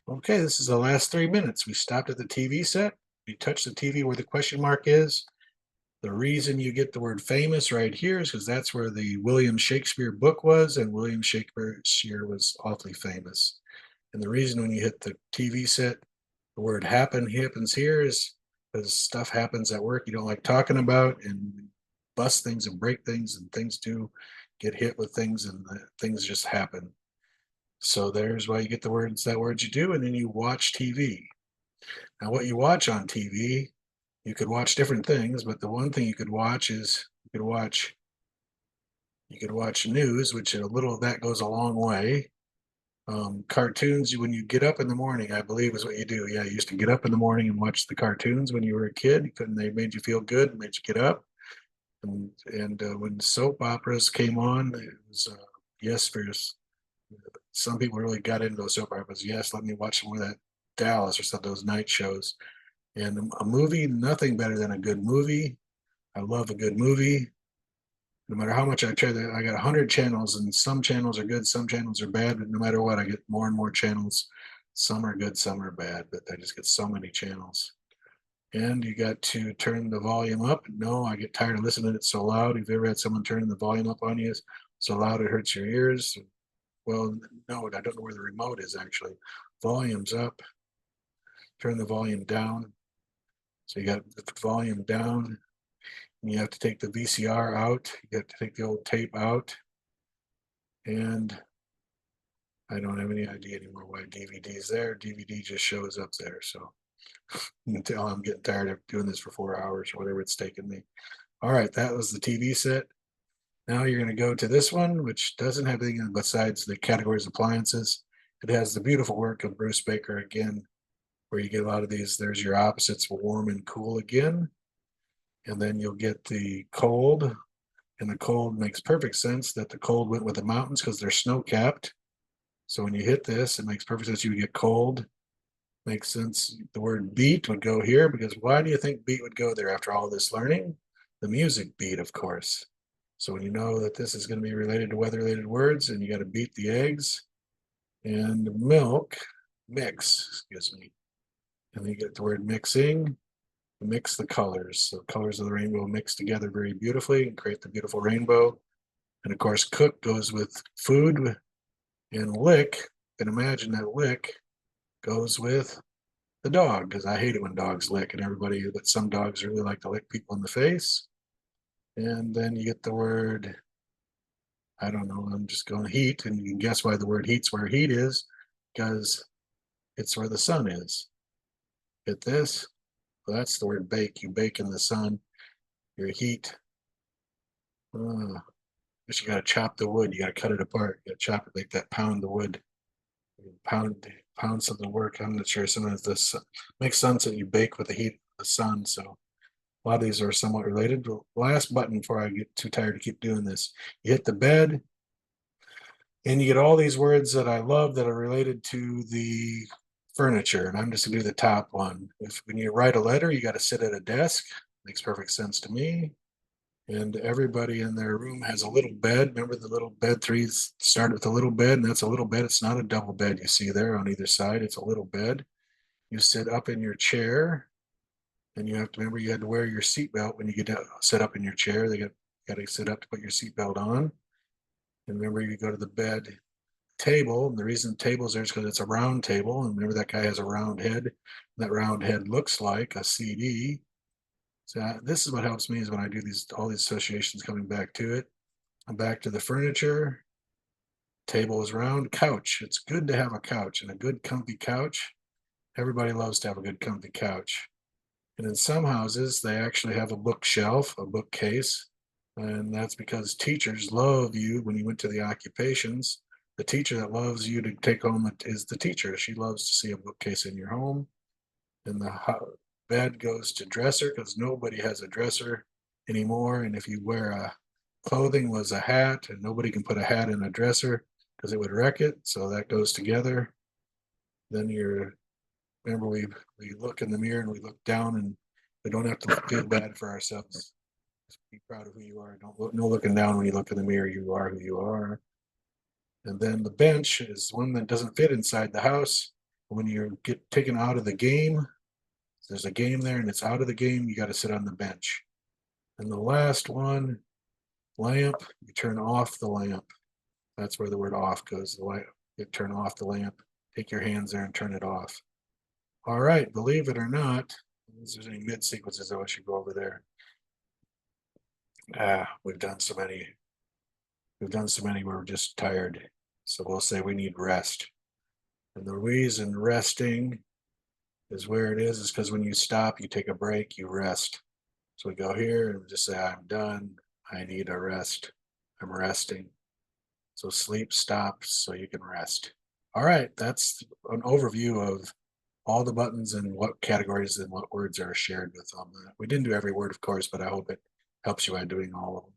Okay, this is the last 3 minutes. We stopped at the TV set. We touched the TV where the question mark is. The reason you get the word famous right here is because that's where the William Shakespeare book was, and William Shakespeare was awfully famous. And the reason when you hit the TV set, the word happens here is because stuff happens at work you don't like talking about, and bust things and break things, and things do get hit with things, and things just happen. So there's why you get the words that words you do, and then you watch TV. Now, what you watch on TV, you could watch different things, but the one thing you could watch is you could watch news, which a little of that goes a long way. Cartoons, when you get up in the morning, I believe is what you do. Yeah, you used to get up in the morning and watch the cartoons when you were a kid. You couldn't, they made you feel good and made you get up. And when soap operas came on, it was yes for some people really got into those soap operas. Yes, let me watch some of that Dallas or some of those night shows. And a movie, nothing better than a good movie. I love a good movie. No matter how much I try to, I got 100 channels, and some channels are good, some channels are bad. But no matter what, I get more and more channels. Some are good, some are bad, but I just get so many channels. And you got to turn the volume up. No, I get tired of listening to it so loud. Have you ever had someone turning the volume up on you so loud it hurts your ears? Well, no, I don't know where the remote is actually. Volume's up. Turn the volume down. So you got the volume down, and you have to take the VCR out. You have to take the old tape out, and I don't have any idea anymore why DVD's there. DVD just shows up there. So you can tell I'm getting tired of doing this for 4 hours or whatever it's taking me. All right, that was the TV set. Now you're going to go to this one, which doesn't have anything besides the categories appliances. It has the beautiful work of Bruce Baker again, where you get a lot of these. There's your opposites, warm and cool again. And then you'll get the cold. And the cold makes perfect sense that the cold went with the mountains because they're snow capped. So when you hit this, it makes perfect sense you would get cold. Makes sense. The word beat would go here because why do you think beat would go there after all this learning? The music beat, of course. So when you know that this is going to be related to weather-related words, and you got to beat the eggs and milk, mix, excuse me. And then you get the word mixing, mix the colors. So colors of the rainbow mix together very beautifully and create the beautiful rainbow. And of course, cook goes with food, and lick, and imagine that lick goes with the dog, because I hate it when dogs lick, and everybody, but some dogs really like to lick people in the face. And then you get the word, I don't know, I'm just going heat, and you can guess why the word heat's where heat is, because it's where the sun is. Get this? Well, that's the word bake. You bake in the sun. Your heat. But you got to chop the wood. You got to cut it apart. You got to chop it like that. Pound the wood. Pound something work. I'm not sure. Sometimes this makes sense that you bake with the heat of the sun. So a lot of these are somewhat related. The last button before I get too tired to keep doing this. You hit the bed, and you get all these words that I love that are related to the furniture. And I'm just gonna do the top one. When you write a letter, you got to sit at a desk. Makes perfect sense to me. And everybody in their room has a little bed. Remember the little bed? Threes start with a little bed, and that's a little bed. It's not a double bed you see there on either side. It's a little bed. You sit up in your chair, and you have to remember you had to wear your seatbelt when you get to sit up in your chair. They got to sit up to put your seatbelt on. And remember, you go to the bed table, and the reason the table's there is because it's a round table. And remember, that guy has a round head. That round head looks like a CD. So this is what helps me is when I do all these associations coming back to it. I'm back to the furniture. Table is round. Couch. It's good to have a couch, and a good comfy couch. Everybody loves to have a good comfy couch. And in some houses, they actually have a bookshelf, a bookcase. And that's because teachers love you when you went to the occupations. The teacher that loves you to take home is the teacher. She loves to see a bookcase in your home. And the bed goes to dresser because nobody has a dresser anymore. And if you wear clothing was a hat, and nobody can put a hat in a dresser because it would wreck it. So that goes together. Then remember we look in the mirror and we look down, and we don't have to feel bad for ourselves. Just be proud of who you are. Don't look, no looking down when you look in the mirror. You are who you are. And then the bench is one that doesn't fit inside the house. When you get taken out of the game, there's a game there and it's out of the game, you got to sit on the bench. And the last one, lamp, you turn off the lamp. That's where the word off goes. The light, you turn off the lamp, take your hands there and turn it off. All right, believe it or not, if there's any mid sequences, I should go over there. We've done so many. We've done so many, we're just tired. So we'll say we need rest. And the reason resting is where it is because when you stop, you take a break, you rest. So we go here and just say, I'm done. I need a rest. I'm resting. So sleep stops so you can rest. All right, that's an overview of all the buttons and what categories and what words are shared with them. We didn't do every word, of course, but I hope it helps you by doing all of them.